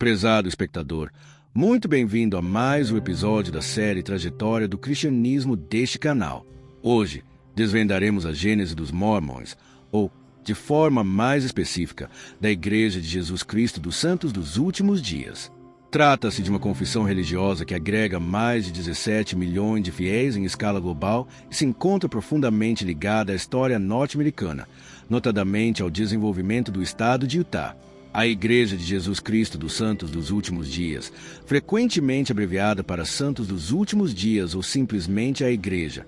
Prezado espectador, muito bem-vindo a mais um episódio da série Trajetória do Cristianismo deste canal. Hoje, desvendaremos a gênese dos Mormons, ou, de forma mais específica, da Igreja de Jesus Cristo dos Santos dos Últimos Dias. Trata-se de uma confissão religiosa que agrega mais de 17 milhões de fiéis em escala global e se encontra profundamente ligada à história norte-americana, notadamente ao desenvolvimento do estado de Utah. A Igreja de Jesus Cristo dos Santos dos Últimos Dias, frequentemente abreviada para Santos dos Últimos Dias ou simplesmente a Igreja,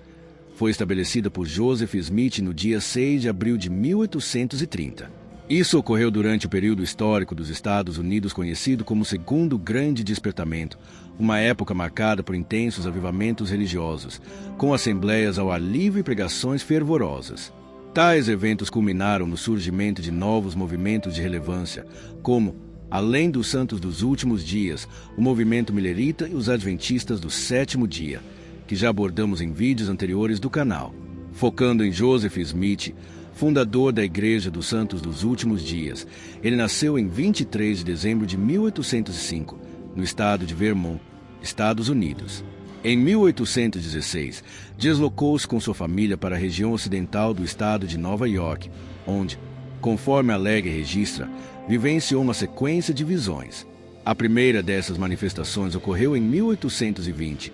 foi estabelecida por Joseph Smith no dia 6 de abril de 1830. Isso ocorreu durante o período histórico dos Estados Unidos conhecido como Segundo Grande Despertamento, uma época marcada por intensos avivamentos religiosos, com assembleias ao ar livre e pregações fervorosas. Tais eventos culminaram no surgimento de novos movimentos de relevância, como, além dos Santos dos Últimos Dias, o movimento Millerita e os Adventistas do Sétimo Dia, que já abordamos em vídeos anteriores do canal. Focando em Joseph Smith, fundador da Igreja dos Santos dos Últimos Dias, ele nasceu em 23 de dezembro de 1805, no estado de Vermont, Estados Unidos. Em 1816, deslocou-se com sua família para a região ocidental do estado de Nova York, onde, conforme a Legge registra, vivenciou uma sequência de visões. A primeira dessas manifestações ocorreu em 1820,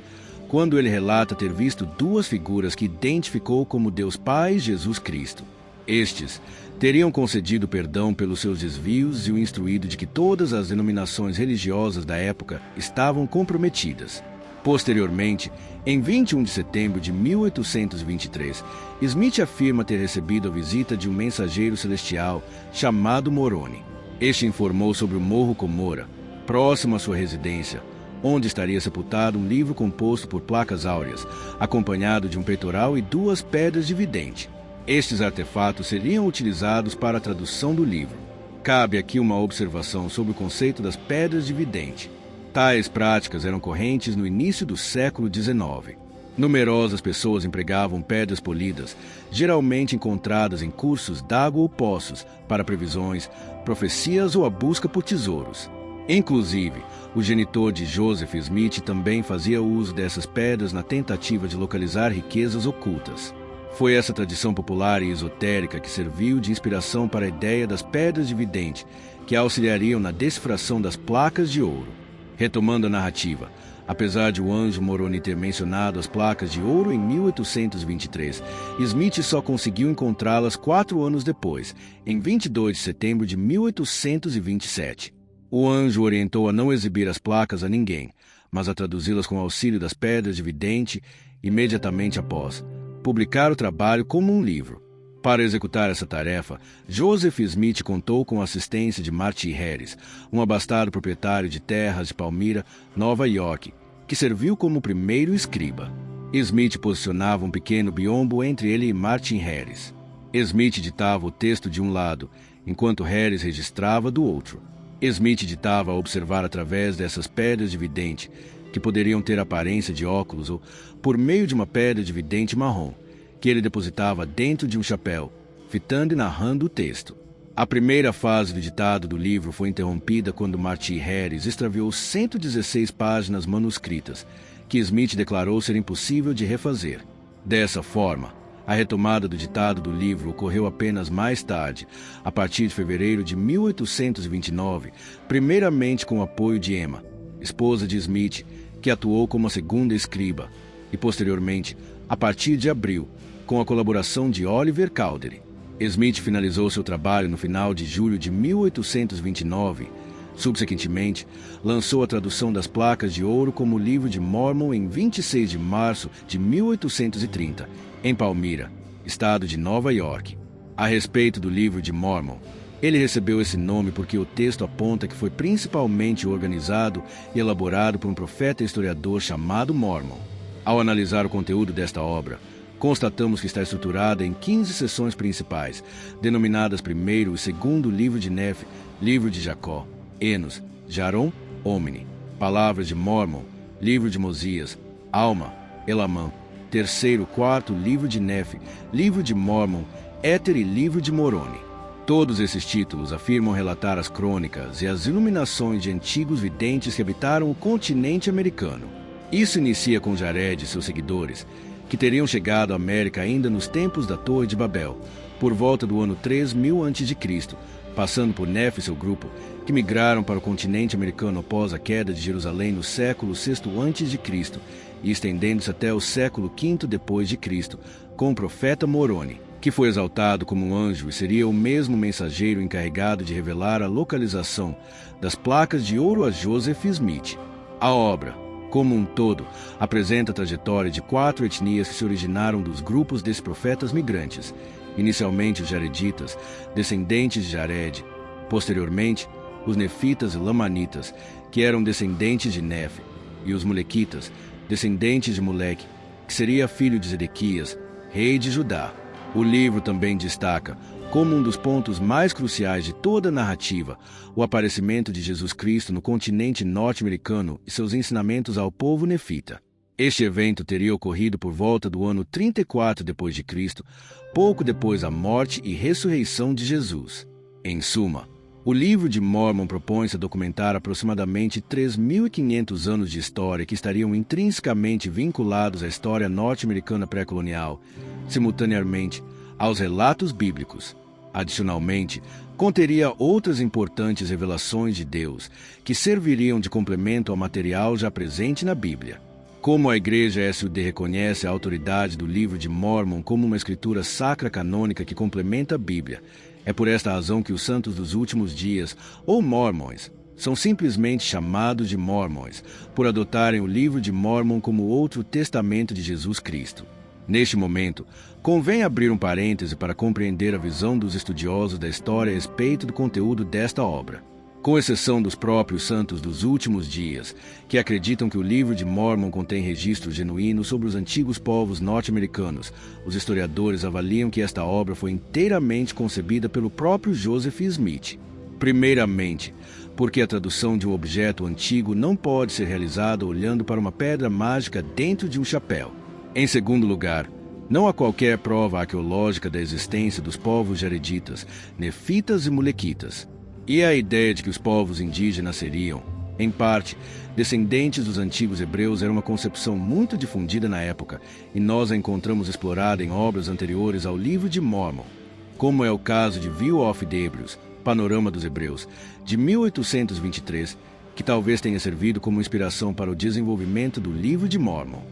quando ele relata ter visto duas figuras que identificou como Deus Pai e Jesus Cristo. Estes teriam concedido perdão pelos seus desvios e o instruído de que todas as denominações religiosas da época estavam comprometidas. Posteriormente, em 21 de setembro de 1823, Smith afirma ter recebido a visita de um mensageiro celestial chamado Moroni. Este informou sobre o Morro Cumorah, próximo à sua residência, onde estaria sepultado um livro composto por placas áureas, acompanhado de um peitoral e duas pedras de vidente. Estes artefatos seriam utilizados para a tradução do livro. Cabe aqui uma observação sobre o conceito das pedras de vidente. Tais práticas eram correntes no início do século XIX. Numerosas pessoas empregavam pedras polidas, geralmente encontradas em cursos d'água ou poços, para previsões, profecias ou a busca por tesouros. Inclusive, o genitor de Joseph Smith também fazia uso dessas pedras na tentativa de localizar riquezas ocultas. Foi essa tradição popular e esotérica que serviu de inspiração para a ideia das pedras de vidente, que auxiliariam na decifração das placas de ouro. Retomando a narrativa, apesar de o anjo Moroni ter mencionado as placas de ouro em 1823, Smith só conseguiu encontrá-las 4 anos depois, em 22 de setembro de 1827. O anjo orientou a não exibir as placas a ninguém, mas a traduzi-las com auxílio das pedras de vidente imediatamente após, publicar o trabalho como um livro. Para executar essa tarefa, Joseph Smith contou com a assistência de Martin Harris, um abastado proprietário de terras de Palmyra, Nova York, que serviu como o primeiro escriba. Smith posicionava um pequeno biombo entre ele e Martin Harris. Smith ditava o texto de um lado, enquanto Harris registrava do outro. Smith ditava a observar através dessas pedras de vidente, que poderiam ter aparência de óculos ou por meio de uma pedra de vidente marrom, que ele depositava dentro de um chapéu, fitando e narrando o texto. A primeira fase do ditado do livro foi interrompida quando Martin Harris extraviou 116 páginas manuscritas, que Smith declarou ser impossível de refazer. Dessa forma, a retomada do ditado do livro ocorreu apenas mais tarde, a partir de fevereiro de 1829, primeiramente com o apoio de Emma, esposa de Smith, que atuou como a segunda escriba, e posteriormente, a partir de abril, com a colaboração de Oliver Cowdery. Smith finalizou seu trabalho no final de julho de 1829. Subsequentemente, lançou a tradução das placas de ouro como Livro de Mormon em 26 de março de 1830, em Palmyra, estado de Nova York. A respeito do Livro de Mormon, ele recebeu esse nome porque o texto aponta que foi principalmente organizado e elaborado por um profeta historiador chamado Mormon. Ao analisar o conteúdo desta obra, constatamos que está estruturada em 15 seções principais, denominadas primeiro e segundo livro de Nefe, livro de Jacó, Enos, Jarom, Omni, Palavras de Mormon, livro de Mosias, Alma, Elamã, terceiro, quarto livro de Nefe, livro de Mormon, Éter e livro de Moroni. Todos esses títulos afirmam relatar as crônicas e as iluminações de antigos videntes que habitaram o continente americano. Isso inicia com Jared e seus seguidores, que teriam chegado à América ainda nos tempos da Torre de Babel, por volta do ano 3000 a.C., passando por Nefe e seu grupo, que migraram para o continente americano após a queda de Jerusalém no século VI a.C. e estendendo-se até o século V depois de Cristo, com o profeta Moroni, que foi exaltado como um anjo e seria o mesmo mensageiro encarregado de revelar a localização das placas de ouro a Joseph Smith. A obra, como um todo, apresenta a trajetória de 4 etnias que se originaram dos grupos desses profetas migrantes, inicialmente os Jareditas, descendentes de Jared, posteriormente os Nefitas e Lamanitas, que eram descendentes de Nefe, e os Molequitas, descendentes de Moleque, que seria filho de Zedequias, rei de Judá. O livro também destaca, como um dos pontos mais cruciais de toda a narrativa, o aparecimento de Jesus Cristo no continente norte-americano e seus ensinamentos ao povo nefita. Este evento teria ocorrido por volta do ano 34 d.C., pouco depois da morte e ressurreição de Jesus. Em suma, o livro de Mórmon propõe-se a documentar aproximadamente 3.500 anos de história que estariam intrinsecamente vinculados à história norte-americana pré-colonial, simultaneamente aos relatos bíblicos. Adicionalmente, conteria outras importantes revelações de Deus que serviriam de complemento ao material já presente na Bíblia. Como a Igreja SUD reconhece a autoridade do livro de Mórmon como uma escritura sacra canônica que complementa a Bíblia, é por esta razão que os santos dos últimos dias, ou Mormons, são simplesmente chamados de Mormons, por adotarem o livro de Mórmon como outro testamento de Jesus Cristo. Neste momento, convém abrir um parêntese para compreender a visão dos estudiosos da história a respeito do conteúdo desta obra. Com exceção dos próprios santos dos últimos dias, que acreditam que o livro de Mórmon contém registros genuínos sobre os antigos povos norte-americanos, os historiadores avaliam que esta obra foi inteiramente concebida pelo próprio Joseph Smith. Primeiramente, porque a tradução de um objeto antigo não pode ser realizada olhando para uma pedra mágica dentro de um chapéu. Em segundo lugar, não há qualquer prova arqueológica da existência dos povos jareditas, nefitas e molequitas. E a ideia de que os povos indígenas seriam, em parte, descendentes dos antigos hebreus era uma concepção muito difundida na época, e nós a encontramos explorada em obras anteriores ao livro de Mórmon, como é o caso de View of the Hebrews, Panorama dos Hebreus, de 1823, que talvez tenha servido como inspiração para o desenvolvimento do livro de Mórmon.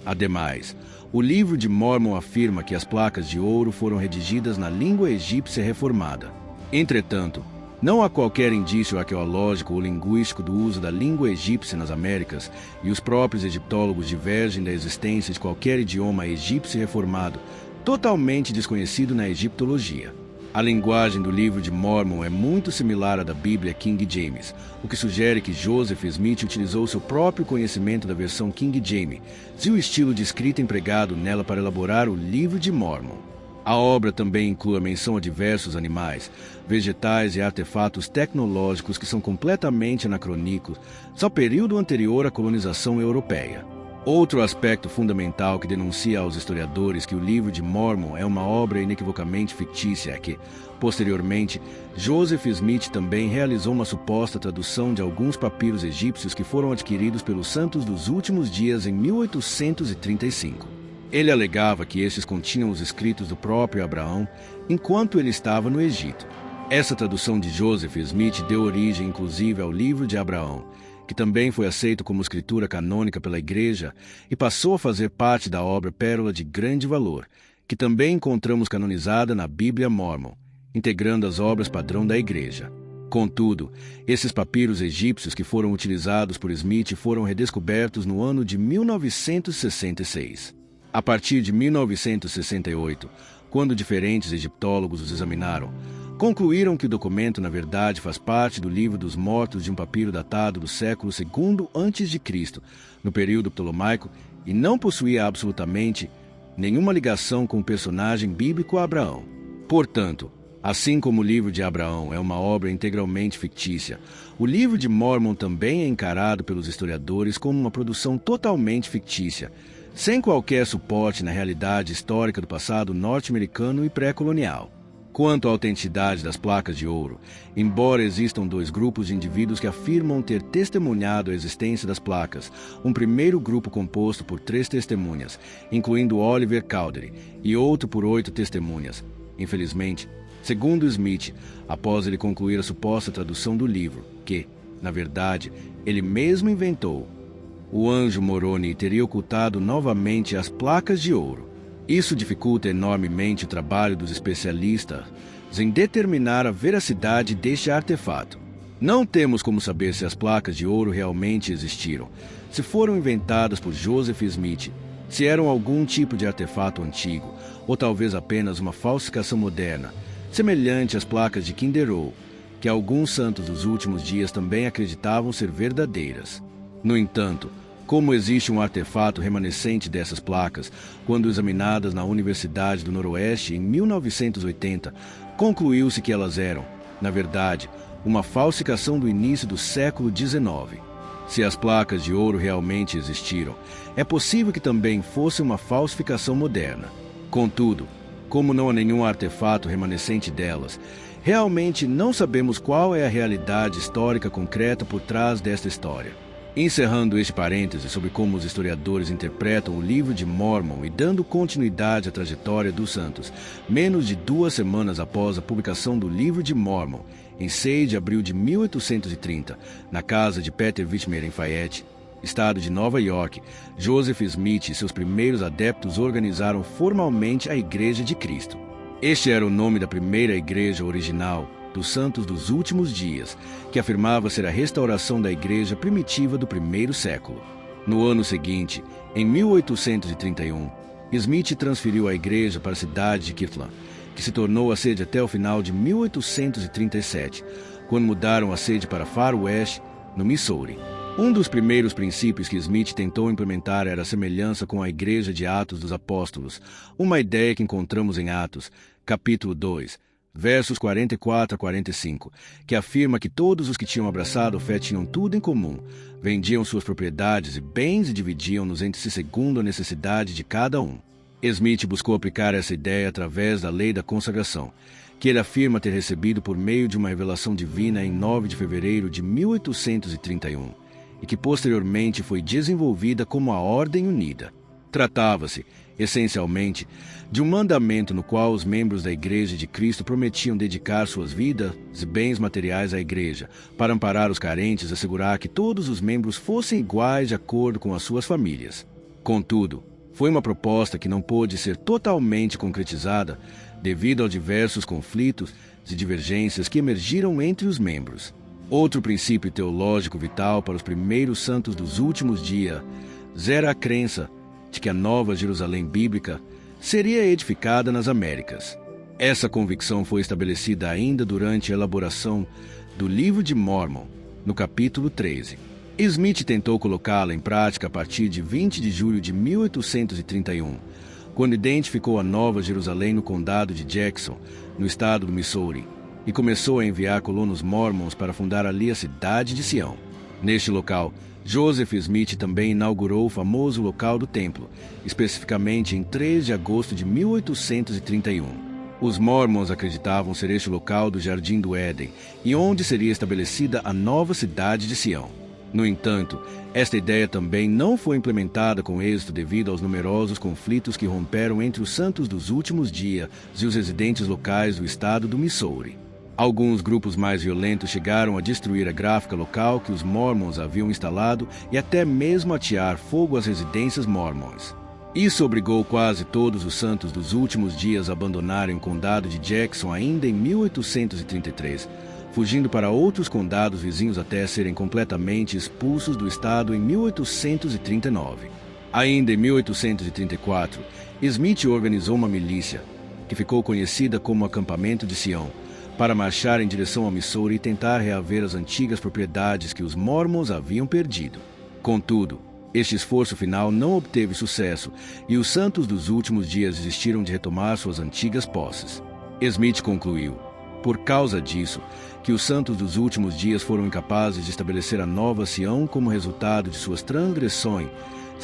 Ademais, o livro de Mórmon afirma que as placas de ouro foram redigidas na língua egípcia reformada. Entretanto, não há qualquer indício arqueológico ou linguístico do uso da língua egípcia nas Américas, e os próprios egiptólogos divergem da existência de qualquer idioma egípcio reformado, totalmente desconhecido na egiptologia. A linguagem do livro de Mórmon é muito similar à da Bíblia King James, o que sugere que Joseph Smith utilizou seu próprio conhecimento da versão King James e o estilo de escrita empregado nela para elaborar o livro de Mórmon. A obra também inclui a menção a diversos animais, vegetais e artefatos tecnológicos que são completamente anacrônicos ao período anterior à colonização europeia. Outro aspecto fundamental que denuncia aos historiadores que o livro de Mórmon é uma obra inequivocamente fictícia é que, posteriormente, Joseph Smith também realizou uma suposta tradução de alguns papiros egípcios que foram adquiridos pelos santos dos últimos dias em 1835. Ele alegava que estes continham os escritos do próprio Abraão enquanto ele estava no Egito. Essa tradução de Joseph Smith deu origem inclusive ao livro de Abraão, que também foi aceito como escritura canônica pela Igreja e passou a fazer parte da obra Pérola de Grande Valor, que também encontramos canonizada na Bíblia Mórmon, integrando as obras padrão da Igreja. Contudo, esses papiros egípcios que foram utilizados por Smith foram redescobertos no ano de 1966. A partir de 1968, quando diferentes egiptólogos os examinaram, concluíram que o documento, na verdade, faz parte do livro dos mortos de um papiro datado do século II a.C., no período ptolomaico, e não possuía absolutamente nenhuma ligação com o personagem bíblico Abraão. Portanto, assim como o livro de Abraão é uma obra integralmente fictícia, o livro de Mórmon também é encarado pelos historiadores como uma produção totalmente fictícia, sem qualquer suporte na realidade histórica do passado norte-americano e pré-colonial. Quanto à autenticidade das placas de ouro, embora existam dois grupos de indivíduos que afirmam ter testemunhado a existência das placas, um primeiro grupo composto por 3 testemunhas, incluindo Oliver Cowdery, e outro por 8 testemunhas. Infelizmente, segundo Smith, após ele concluir a suposta tradução do livro, que, na verdade, ele mesmo inventou, o anjo Moroni teria ocultado novamente as placas de ouro. Isso dificulta enormemente o trabalho dos especialistas em determinar a veracidade deste artefato. Não temos como saber se as placas de ouro realmente existiram, se foram inventadas por Joseph Smith, se eram algum tipo de artefato antigo, ou talvez apenas uma falsificação moderna, semelhante às placas de Kinder Ovo, que alguns santos dos últimos dias também acreditavam ser verdadeiras. No entanto, como existe um artefato remanescente dessas placas, quando examinadas na Universidade do Noroeste em 1980, concluiu-se que elas eram, na verdade, uma falsificação do início do século XIX. Se as placas de ouro realmente existiram, é possível que também fosse uma falsificação moderna. Contudo, como não há nenhum artefato remanescente delas, realmente não sabemos qual é a realidade histórica concreta por trás desta história. Encerrando este parêntese sobre como os historiadores interpretam o livro de Mormon e dando continuidade à trajetória dos santos, menos de 2 semanas após a publicação do livro de Mormon, em 6 de abril de 1830, na casa de Peter Whitmer em Fayette, estado de Nova York, Joseph Smith e seus primeiros adeptos organizaram formalmente a Igreja de Cristo. Este era o nome da primeira igreja original dos Santos dos Últimos Dias, que afirmava ser a restauração da igreja primitiva do primeiro século. No ano seguinte, em 1831, Smith transferiu a igreja para a cidade de Kirtland, que se tornou a sede até o final de 1837, quando mudaram a sede para Far West, no Missouri. Um dos primeiros princípios que Smith tentou implementar era a semelhança com a Igreja de Atos dos Apóstolos, uma ideia que encontramos em Atos, capítulo 2, versos 44 a 45, que afirma que todos os que tinham abraçado a fé tinham tudo em comum, vendiam suas propriedades e bens e dividiam-nos entre si segundo a necessidade de cada um. Smith buscou aplicar essa ideia através da lei da consagração, que ele afirma ter recebido por meio de uma revelação divina em 9 de fevereiro de 1831, e que posteriormente foi desenvolvida como a Ordem Unida. Tratava-se, essencialmente, de um mandamento no qual os membros da Igreja de Cristo prometiam dedicar suas vidas e bens materiais à Igreja, para amparar os carentes e assegurar que todos os membros fossem iguais de acordo com as suas famílias. Contudo, foi uma proposta que não pôde ser totalmente concretizada devido aos diversos conflitos e divergências que emergiram entre os membros. Outro princípio teológico vital para os primeiros santos dos últimos dias era a crença de que a Nova Jerusalém bíblica seria edificada nas Américas. Essa convicção foi estabelecida ainda durante a elaboração do Livro de Mormon, no capítulo 13. Smith tentou colocá-la em prática a partir de 20 de julho de 1831, quando identificou a Nova Jerusalém no condado de Jackson, no estado do Missouri, e começou a enviar colonos mormons para fundar ali a cidade de Sião. Neste local, Joseph Smith também inaugurou o famoso local do templo, especificamente em 3 de agosto de 1831. Os mormons acreditavam ser este local do Jardim do Éden e onde seria estabelecida a nova cidade de Sião. No entanto, esta ideia também não foi implementada com êxito devido aos numerosos conflitos que romperam entre os santos dos últimos dias e os residentes locais do estado do Missouri. Alguns grupos mais violentos chegaram a destruir a gráfica local que os mormons haviam instalado e até mesmo atear fogo às residências mormons. Isso obrigou quase todos os santos dos últimos dias a abandonarem o condado de Jackson ainda em 1833, fugindo para outros condados vizinhos até serem completamente expulsos do estado em 1839. Ainda em 1834, Smith organizou uma milícia, que ficou conhecida como Acampamento de Sião, para marchar em direção ao Missouri e tentar reaver as antigas propriedades que os mormons haviam perdido. Contudo, este esforço final não obteve sucesso e os santos dos últimos dias desistiram de retomar suas antigas posses. Smith concluiu, por causa disso, que os santos dos últimos dias foram incapazes de estabelecer a nova Sião como resultado de suas transgressões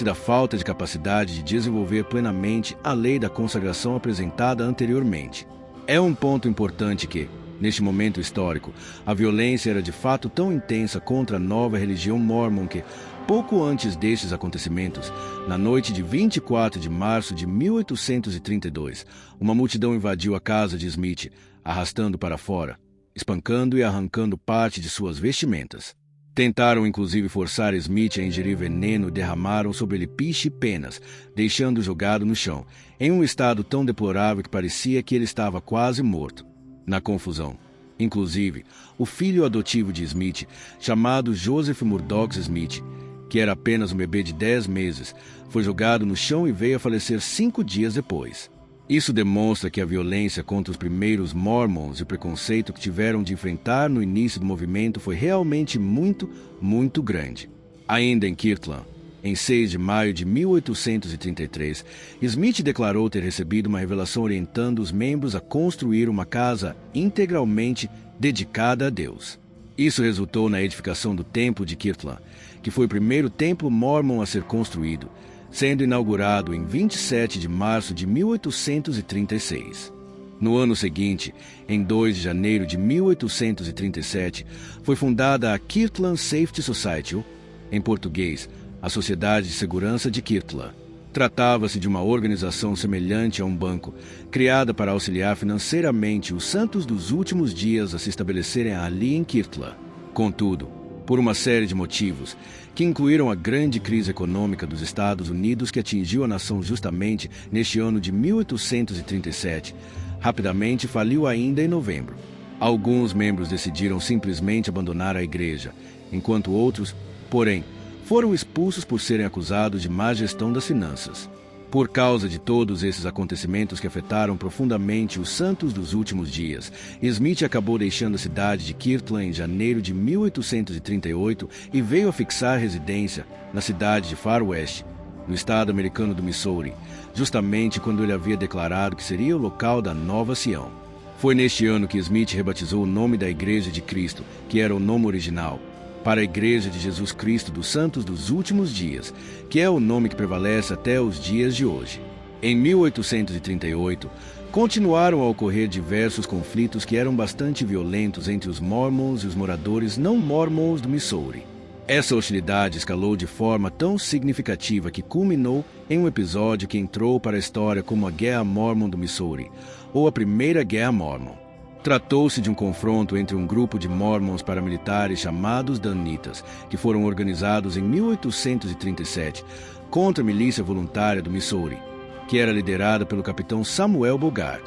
e da falta de capacidade de desenvolver plenamente a lei da consagração apresentada anteriormente. É um ponto importante que, neste momento histórico, a violência era de fato tão intensa contra a nova religião mórmon que, pouco antes destes acontecimentos, na noite de 24 de março de 1832, uma multidão invadiu a casa de Smith, arrastando para fora, espancando e arrancando parte de suas vestimentas. Tentaram inclusive forçar Smith a ingerir veneno e derramaram sobre ele piche e penas, deixando-o jogado no chão, em um estado tão deplorável que parecia que ele estava quase morto. Na confusão, inclusive, o filho adotivo de Smith, chamado Joseph Murdoch Smith, que era apenas um bebê de 10 meses, foi jogado no chão e veio a falecer 5 dias depois. Isso demonstra que a violência contra os primeiros Mormons e o preconceito que tiveram de enfrentar no início do movimento foi realmente muito, muito grande. Ainda em Kirtland, em 6 de maio de 1833, Smith declarou ter recebido uma revelação orientando os membros a construir uma casa integralmente dedicada a Deus. Isso resultou na edificação do Templo de Kirtland, que foi o primeiro templo mórmon a ser construído, sendo inaugurado em 27 de março de 1836. No ano seguinte, em 2 de janeiro de 1837, foi fundada a Kirtland Safety Society, em português, a Sociedade de Segurança de Kirtland. Tratava-se de uma organização semelhante a um banco, criada para auxiliar financeiramente os santos dos últimos dias a se estabelecerem ali em Kirtland. Contudo, por uma série de motivos, que incluíram a grande crise econômica dos Estados Unidos que atingiu a nação justamente neste ano de 1837, rapidamente faliu ainda em novembro. Alguns membros decidiram simplesmente abandonar a igreja, enquanto outros, porém, foram expulsos por serem acusados de má gestão das finanças. Por causa de todos esses acontecimentos que afetaram profundamente os santos dos últimos dias, Smith acabou deixando a cidade de Kirtland em janeiro de 1838 e veio a fixar residência na cidade de Far West, no estado americano do Missouri, justamente quando ele havia declarado que seria o local da Nova Sião. Foi neste ano que Smith rebatizou o nome da Igreja de Cristo, que era o nome original, para a Igreja de Jesus Cristo dos Santos dos Últimos Dias, que é o nome que prevalece até os dias de hoje. Em 1838, continuaram a ocorrer diversos conflitos que eram bastante violentos entre os Mormons e os moradores não Mormons do Missouri. Essa hostilidade escalou de forma tão significativa que culminou em um episódio que entrou para a história como a Guerra Mormon do Missouri, ou a Primeira Guerra Mormon. Tratou-se de um confronto entre um grupo de mormons paramilitares chamados Danitas, que foram organizados em 1837, contra a milícia voluntária do Missouri, que era liderada pelo capitão Samuel Bogart.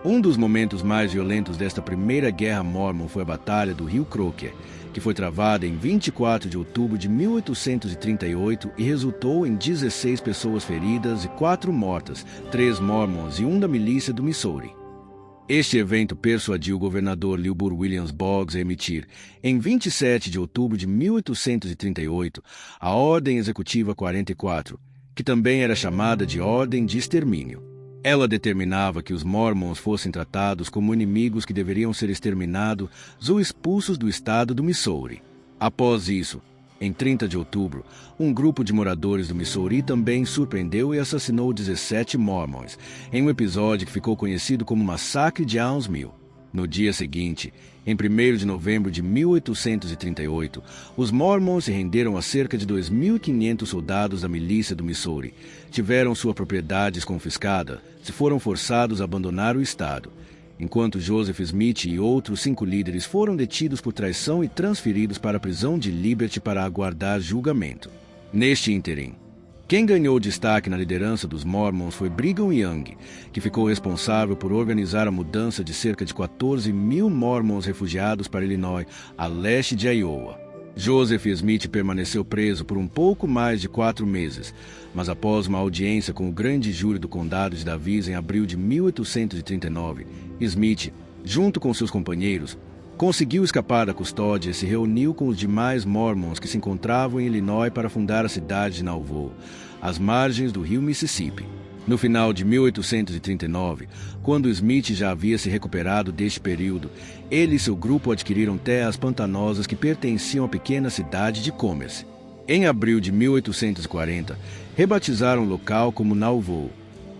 Um dos momentos mais violentos desta primeira guerra mormon foi a Batalha do Rio Crocker, que foi travada em 24 de outubro de 1838 e resultou em 16 pessoas feridas e 4 mortas, 3 mormons e 1 da milícia do Missouri. Este evento persuadiu o governador Wilbur Williams Boggs a emitir, em 27 de outubro de 1838, a Ordem Executiva 44, que também era chamada de Ordem de Extermínio. Ela determinava que os Mormons fossem tratados como inimigos que deveriam ser exterminados ou expulsos do estado do Missouri. Após isso, em 30 de outubro, um grupo de moradores do Missouri também surpreendeu e assassinou 17 Mormons, em um episódio que ficou conhecido como Massacre de Alms Mill. No dia seguinte, em 1º de novembro de 1838, os Mormons se renderam a cerca de 2.500 soldados da milícia do Missouri, tiveram suas propriedades confiscadas, se foram forçados a abandonar o estado, enquanto Joseph Smith e outros 5 líderes foram detidos por traição e transferidos para a prisão de Liberty para aguardar julgamento. Neste ínterim, quem ganhou destaque na liderança dos Mormons foi Brigham Young, que ficou responsável por organizar a mudança de cerca de 14.000 Mormons refugiados para Illinois, a leste de Iowa. Joseph Smith permaneceu preso por um pouco mais de 4 meses, mas após uma audiência com o grande júri do condado de Davis em abril de 1839, Smith, junto com seus companheiros, conseguiu escapar da custódia e se reuniu com os demais Mormons que se encontravam em Illinois para fundar a cidade de Nauvoo, às margens do rio Mississippi. No final de 1839, quando Smith já havia se recuperado deste período, ele e seu grupo adquiriram terras pantanosas que pertenciam à pequena cidade de Commerce. Em abril de 1840, rebatizaram o local como Nauvoo,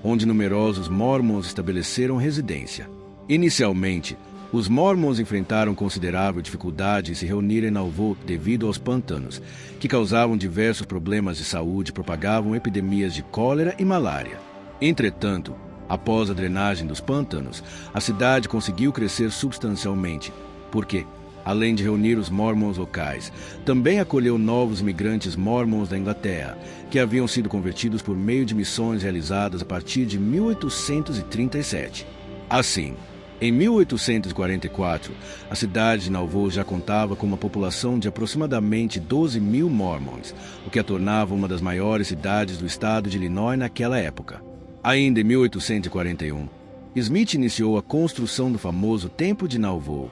onde numerosos Mormons estabeleceram residência. Inicialmente, os Mormons enfrentaram considerável dificuldade em se reunir em Nauvoo devido aos pântanos, que causavam diversos problemas de saúde e propagavam epidemias de cólera e malária. Entretanto, após a drenagem dos pântanos, a cidade conseguiu crescer substancialmente, porque, além de reunir os Mormons locais, também acolheu novos imigrantes Mormons da Inglaterra, que haviam sido convertidos por meio de missões realizadas a partir de 1837. Assim, em 1844, a cidade de Nauvoo já contava com uma população de aproximadamente 12.000 Mormons, o que a tornava uma das maiores cidades do estado de Illinois naquela época. Ainda em 1841, Smith iniciou a construção do famoso Templo de Nauvoo,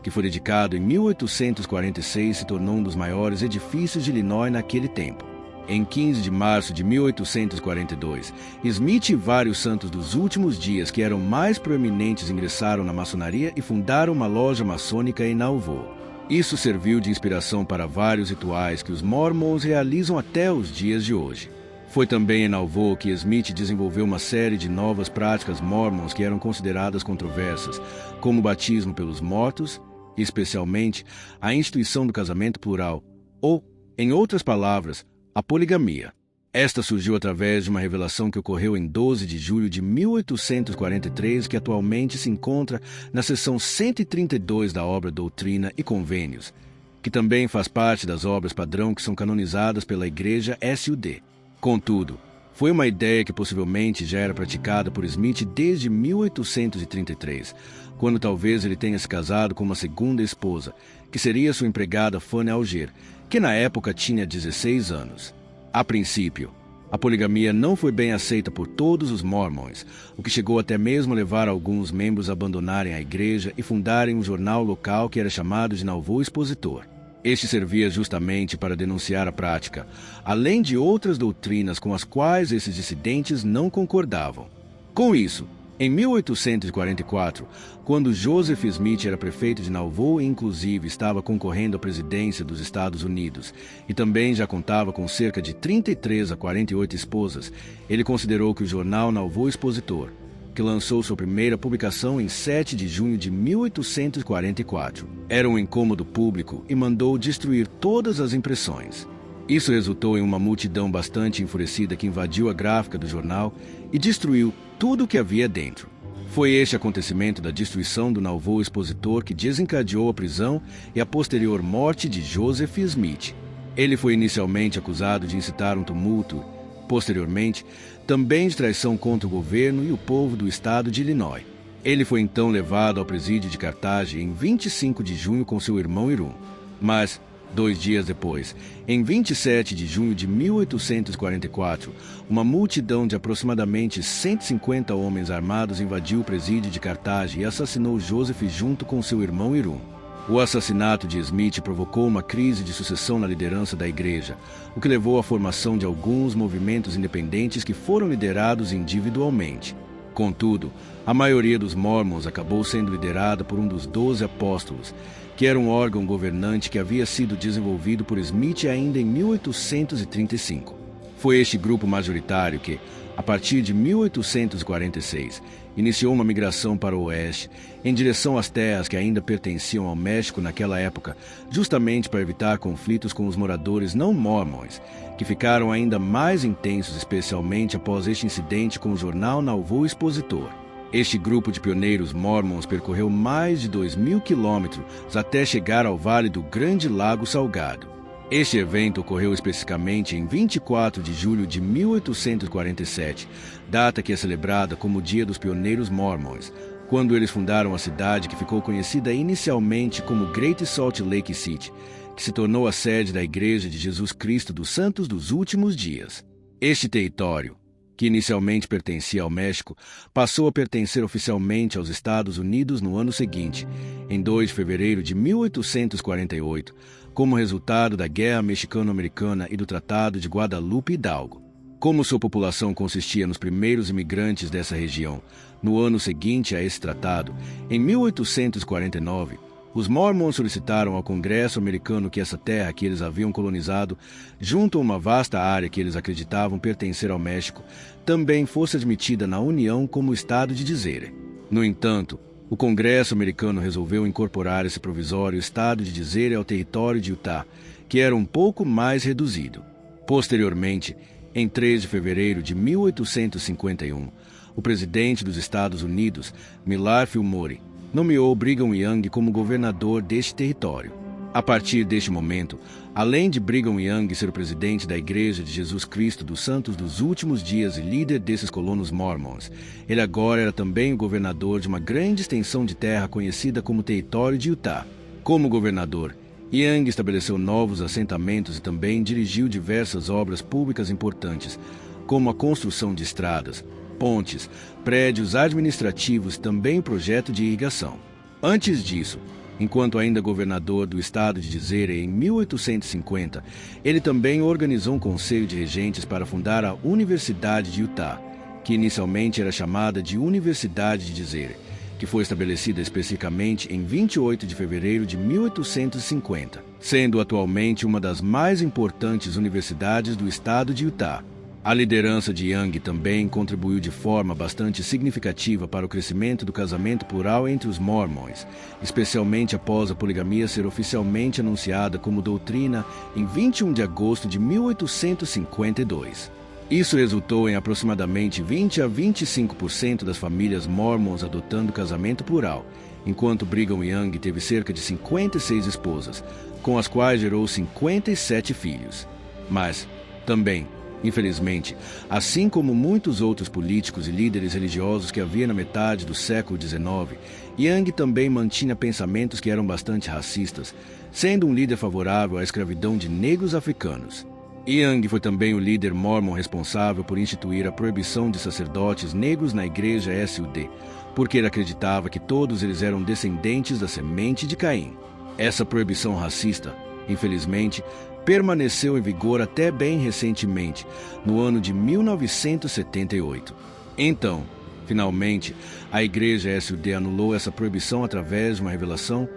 que foi dedicado em 1846 e se tornou um dos maiores edifícios de Illinois naquele tempo. Em 15 de março de 1842, Smith e vários santos dos últimos dias que eram mais proeminentes ingressaram na maçonaria e fundaram uma loja maçônica em Nauvoo. Isso serviu de inspiração para vários rituais que os Mormons realizam até os dias de hoje. Foi também em Nauvoo que Smith desenvolveu uma série de novas práticas Mormons que eram consideradas controversas, como o batismo pelos mortos e, especialmente, a instituição do casamento plural, ou, em outras palavras, a poligamia. Esta surgiu através de uma revelação que ocorreu em 12 de julho de 1843, que atualmente se encontra na seção 132 da obra Doutrina e Convênios, que também faz parte das obras padrão que são canonizadas pela Igreja SUD. Contudo, foi uma ideia que possivelmente já era praticada por Smith desde 1833, quando talvez ele tenha se casado com uma segunda esposa, que seria sua empregada Fanny Alger, que na época tinha 16 anos. A princípio, a poligamia não foi bem aceita por todos os Mormons, o que chegou até mesmo a levar alguns membros a abandonarem a igreja e fundarem um jornal local que era chamado de Nauvoo Expositor. Este servia justamente para denunciar a prática, além de outras doutrinas com as quais esses dissidentes não concordavam. Com isso, em 1844, quando Joseph Smith era prefeito de Nauvoo e inclusive estava concorrendo à presidência dos Estados Unidos e também já contava com cerca de 33 a 48 esposas, ele considerou que o jornal Nauvoo Expositor, que lançou sua primeira publicação em 7 de junho de 1844, era um incômodo público e mandou destruir todas as impressões. Isso resultou em uma multidão bastante enfurecida que invadiu a gráfica do jornal e destruiu tudo o que havia dentro. Foi este acontecimento da destruição do Nauvoo Expositor que desencadeou a prisão e a posterior morte de Joseph Smith. Ele foi inicialmente acusado de incitar um tumulto, posteriormente, também de traição contra o governo e o povo do estado de Illinois. Ele foi então levado ao presídio de Carthage em 25 de junho com seu irmão Irum. Mas, 2 dias depois, em 27 de junho de 1844, uma multidão de aproximadamente 150 homens armados invadiu o presídio de Carthage e assassinou Joseph junto com seu irmão Irum. O assassinato de Smith provocou uma crise de sucessão na liderança da igreja, o que levou à formação de alguns movimentos independentes que foram liderados individualmente. Contudo, a maioria dos Mormons acabou sendo liderada por um dos 12 apóstolos, que era um órgão governante que havia sido desenvolvido por Smith ainda em 1835. Foi este grupo majoritário que, a partir de 1846, iniciou uma migração para o oeste, em direção às terras que ainda pertenciam ao México naquela época, justamente para evitar conflitos com os moradores não mormons, que ficaram ainda mais intensos, especialmente após este incidente com o jornal Nauvoo Expositor. Este grupo de pioneiros mormons percorreu mais de 2.000 quilômetros até chegar ao Vale do Grande Lago Salgado. Este evento ocorreu especificamente em 24 de julho de 1847, data que é celebrada como o Dia dos Pioneiros Mormons, quando eles fundaram a cidade que ficou conhecida inicialmente como Great Salt Lake City, que se tornou a sede da Igreja de Jesus Cristo dos Santos dos Últimos Dias. Este território, que inicialmente pertencia ao México, passou a pertencer oficialmente aos Estados Unidos no ano seguinte, em 2 de fevereiro de 1848, como resultado da Guerra Mexicano-Americana e do Tratado de Guadalupe Hidalgo. Como sua população consistia nos primeiros imigrantes dessa região, no ano seguinte a esse tratado, em 1849, os Mormons solicitaram ao Congresso americano que essa terra que eles haviam colonizado, junto a uma vasta área que eles acreditavam pertencer ao México, também fosse admitida na União como Estado de dizer. No entanto, O Congresso americano resolveu incorporar esse provisório estado de dizer ao território de Utah, que era um pouco mais reduzido. Posteriormente, em 3 de fevereiro de 1851, o presidente dos Estados Unidos, Millard Fillmore, nomeou Brigham Young como governador deste território. A partir deste momento, além de Brigham Young ser o presidente da Igreja de Jesus Cristo dos Santos dos Últimos Dias e líder desses colonos mormons, ele agora era também o governador de uma grande extensão de terra conhecida como Território de Utah. Como governador, Young estabeleceu novos assentamentos e também dirigiu diversas obras públicas importantes, como a construção de estradas, pontes, prédios administrativos e também o projeto de irrigação. Antes disso, enquanto ainda governador do estado de Deseret em 1850, ele também organizou um conselho de regentes para fundar a Universidade de Utah, que inicialmente era chamada de Universidade de Deseret, que foi estabelecida especificamente em 28 de fevereiro de 1850, sendo atualmente uma das mais importantes universidades do estado de Utah. A liderança de Young também contribuiu de forma bastante significativa para o crescimento do casamento plural entre os mormons, especialmente após a poligamia ser oficialmente anunciada como doutrina em 21 de agosto de 1852. Isso resultou em aproximadamente 20 a 25% das famílias mormons adotando casamento plural, enquanto Brigham Young teve cerca de 56 esposas, com as quais gerou 57 filhos. Mas, também, infelizmente, assim como muitos outros políticos e líderes religiosos que havia na metade do século XIX, Young também mantinha pensamentos que eram bastante racistas, sendo um líder favorável à escravidão de negros africanos. Young foi também o líder mormon responsável por instituir a proibição de sacerdotes negros na igreja SUD, porque ele acreditava que todos eles eram descendentes da semente de Caim. Essa proibição racista, infelizmente, permaneceu em vigor até bem recentemente, no ano de 1978. Então, finalmente, a igreja SUD anulou essa proibição através de uma revelação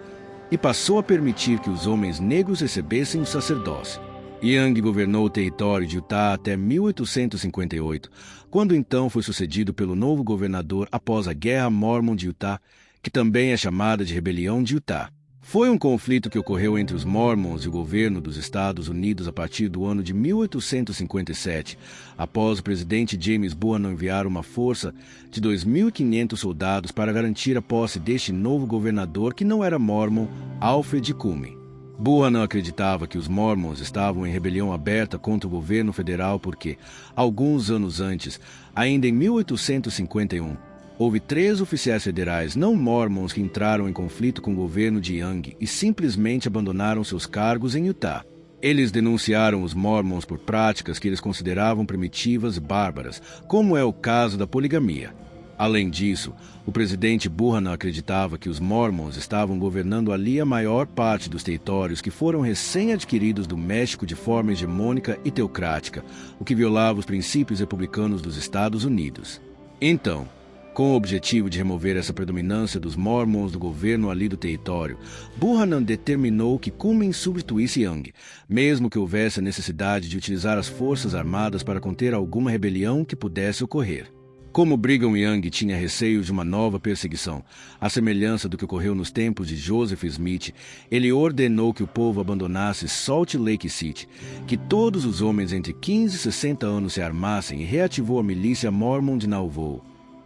e passou a permitir que os homens negros recebessem o sacerdócio. Young governou o território de Utah até 1858, quando então foi sucedido pelo novo governador após a Guerra Mormon de Utah, que também é chamada de Rebelião de Utah. Foi um conflito que ocorreu entre os Mormons e o governo dos Estados Unidos a partir do ano de 1857, após o presidente James Buchanan enviar uma força de 2.500 soldados para garantir a posse deste novo governador que não era Mormon, Alfred Cumming. Buchanan acreditava que os Mormons estavam em rebelião aberta contra o governo federal porque, alguns anos antes, ainda em 1851, houve 3 oficiais federais não mormons que entraram em conflito com o governo de Young e simplesmente abandonaram seus cargos em Utah. Eles denunciaram os mormons por práticas que eles consideravam primitivas e bárbaras, como é o caso da poligamia. Além disso, o presidente Buchanan acreditava que os mormons estavam governando ali a maior parte dos territórios que foram recém-adquiridos do México de forma hegemônica e teocrática, o que violava os princípios republicanos dos Estados Unidos. Então, com o objetivo de remover essa predominância dos mormons do governo ali do território, Buchanan determinou que Cumming substituísse Young, mesmo que houvesse a necessidade de utilizar as forças armadas para conter alguma rebelião que pudesse ocorrer. Como Brigham Young tinha receios de uma nova perseguição, à semelhança do que ocorreu nos tempos de Joseph Smith, ele ordenou que o povo abandonasse Salt Lake City, que todos os homens entre 15 e 60 anos se armassem e reativou a milícia Mormon de Nauvoo,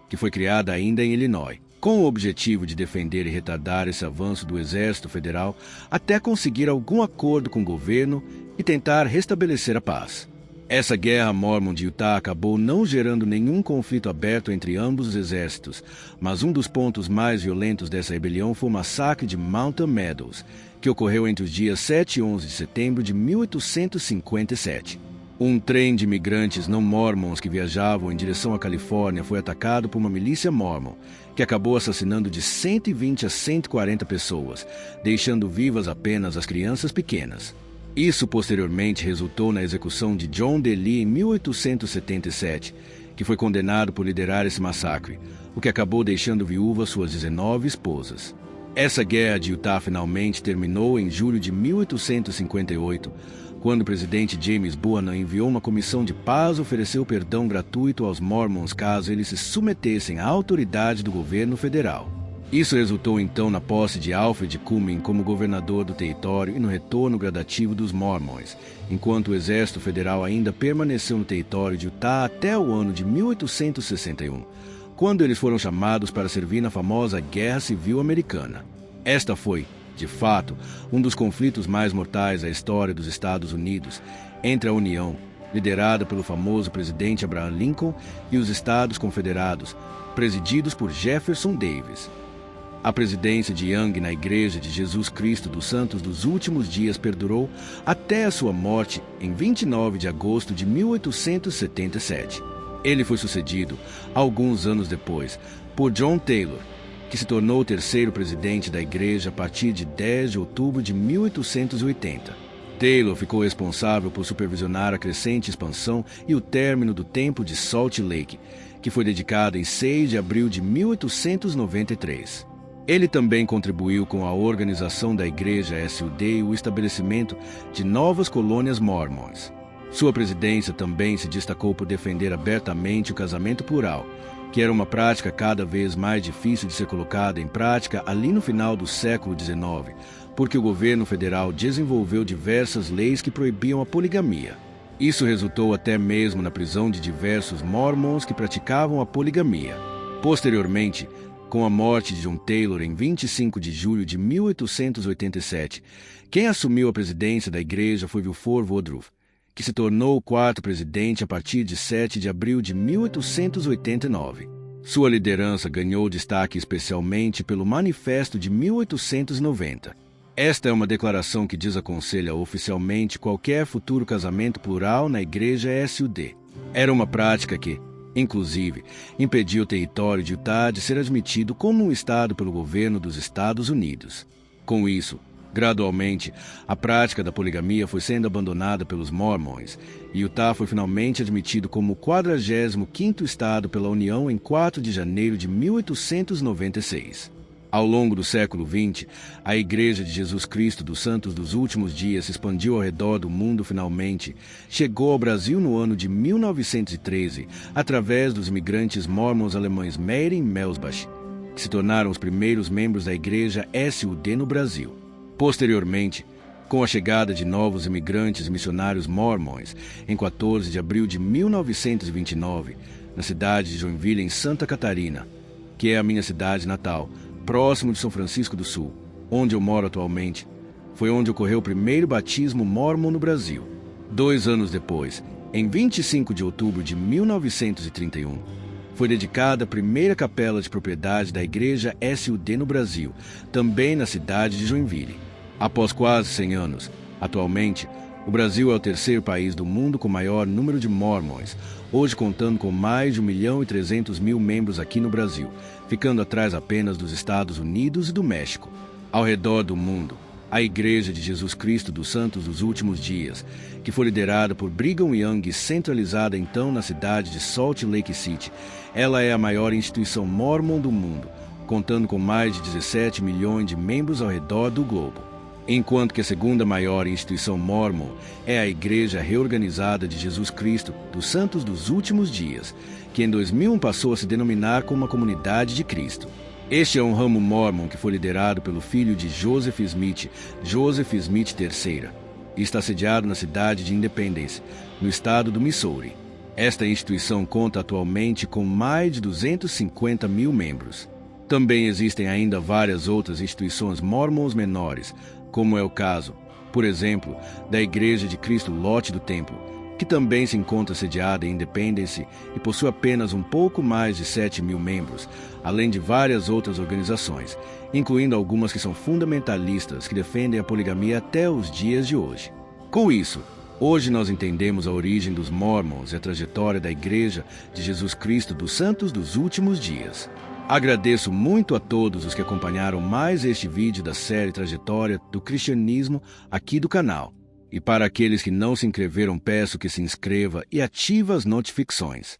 que foi criada ainda em Illinois, com o objetivo de defender e retardar esse avanço do Exército Federal até conseguir algum acordo com o governo e tentar restabelecer a paz. Essa guerra Mormon de Utah acabou não gerando nenhum conflito aberto entre ambos os exércitos, mas um dos pontos mais violentos dessa rebelião foi o massacre de Mountain Meadows, que ocorreu entre os dias 7 e 11 de setembro de 1857. Um trem de imigrantes não mormons que viajavam em direção à Califórnia foi atacado por uma milícia mormon, que acabou assassinando de 120 a 140 pessoas, deixando vivas apenas as crianças pequenas. Isso posteriormente resultou na execução de John D. Lee em 1877, que foi condenado por liderar esse massacre, o que acabou deixando viúvas suas 19 esposas. Essa guerra de Utah finalmente terminou em julho de 1858, quando o presidente James Buchanan enviou uma comissão de paz e ofereceu perdão gratuito aos mormons caso eles se submetessem à autoridade do governo federal. Isso resultou então na posse de Alfred Cumming como governador do território e no retorno gradativo dos Mormons, enquanto o exército federal ainda permaneceu no território de Utah até o ano de 1861, quando eles foram chamados para servir na famosa Guerra Civil Americana. Esta foi, de fato, um dos conflitos mais mortais da história dos Estados Unidos, entre a União, liderada pelo famoso presidente Abraham Lincoln, e os Estados Confederados, presididos por Jefferson Davis. A presidência de Young na Igreja de Jesus Cristo dos Santos dos Últimos Dias perdurou até a sua morte em 29 de agosto de 1877. Ele foi sucedido, alguns anos depois, por John Taylor, que se tornou o terceiro presidente da Igreja a partir de 10 de outubro de 1880. Taylor ficou responsável por supervisionar a crescente expansão e o término do Templo de Salt Lake, que foi dedicado em 6 de abril de 1893. Ele também contribuiu com a organização da Igreja SUD e o estabelecimento de novas colônias mormons. Sua presidência também se destacou por defender abertamente o casamento plural, que era uma prática cada vez mais difícil de ser colocada em prática ali no final do século XIX, porque o governo federal desenvolveu diversas leis que proibiam a poligamia. Isso resultou até mesmo na prisão de diversos mormons que praticavam a poligamia. Posteriormente, com a morte de John Taylor em 25 de julho de 1887, quem assumiu a presidência da igreja foi Wilford Woodruff, que se tornou o quarto presidente a partir de 7 de abril de 1889. Sua liderança ganhou destaque especialmente pelo Manifesto de 1890. Esta é uma declaração que desaconselha oficialmente qualquer futuro casamento plural na igreja SUD. Era uma prática que, inclusive, impedia o território de Utah de ser admitido como um estado pelo governo dos Estados Unidos. Com isso, gradualmente, a prática da poligamia foi sendo abandonada pelos Mormons e Utah foi finalmente admitido como o 45º estado pela União em 4 de janeiro de 1896. Ao longo do século XX, a Igreja de Jesus Cristo dos Santos dos Últimos Dias se expandiu ao redor do mundo finalmente. Chegou ao Brasil no ano de 1913, através dos imigrantes mormons alemães Meyer e Melsbach, que se tornaram os primeiros membros da Igreja SUD no Brasil. Posteriormente, com a chegada de novos imigrantes missionários mormons, em 14 de abril de 1929, na cidade de Joinville, em Santa Catarina, que é a minha cidade natal, próximo de São Francisco do Sul, onde eu moro atualmente, foi onde ocorreu o primeiro batismo mormon no Brasil. 2 anos depois, em 25 de outubro de 1931, foi dedicada a primeira capela de propriedade da Igreja SUD no Brasil, também na cidade de Joinville. Após quase 100 anos, atualmente, o Brasil é o terceiro país do mundo com maior número de mormons, hoje contando com mais de 1.300.000 membros aqui no Brasil, ficando atrás apenas dos Estados Unidos e do México. Ao redor do mundo, a Igreja de Jesus Cristo dos Santos dos Últimos Dias, que foi liderada por Brigham Young e centralizada então na cidade de Salt Lake City, ela é a maior instituição mormon do mundo, contando com mais de 17 milhões de membros ao redor do globo. Enquanto que a segunda maior instituição mormon é a Igreja Reorganizada de Jesus Cristo dos Santos dos Últimos Dias, que em 2001 passou a se denominar como uma Comunidade de Cristo. Este é um ramo mormon que foi liderado pelo filho de Joseph Smith III, e está sediado na cidade de Independence, no estado do Missouri. Esta instituição conta atualmente com mais de 250.000 membros. Também existem ainda várias outras instituições mormons menores, como é o caso, por exemplo, da Igreja de Cristo Lote do Templo, que também se encontra sediada em Independence e possui apenas um pouco mais de 7.000 membros, além de várias outras organizações, incluindo algumas que são fundamentalistas que defendem a poligamia até os dias de hoje. Com isso, hoje nós entendemos a origem dos Mormons e a trajetória da Igreja de Jesus Cristo dos Santos dos Últimos Dias. Agradeço muito a todos os que acompanharam mais este vídeo da série Trajetória do Cristianismo aqui do canal. E para aqueles que não se inscreveram, peço que se inscreva e ative as notificações.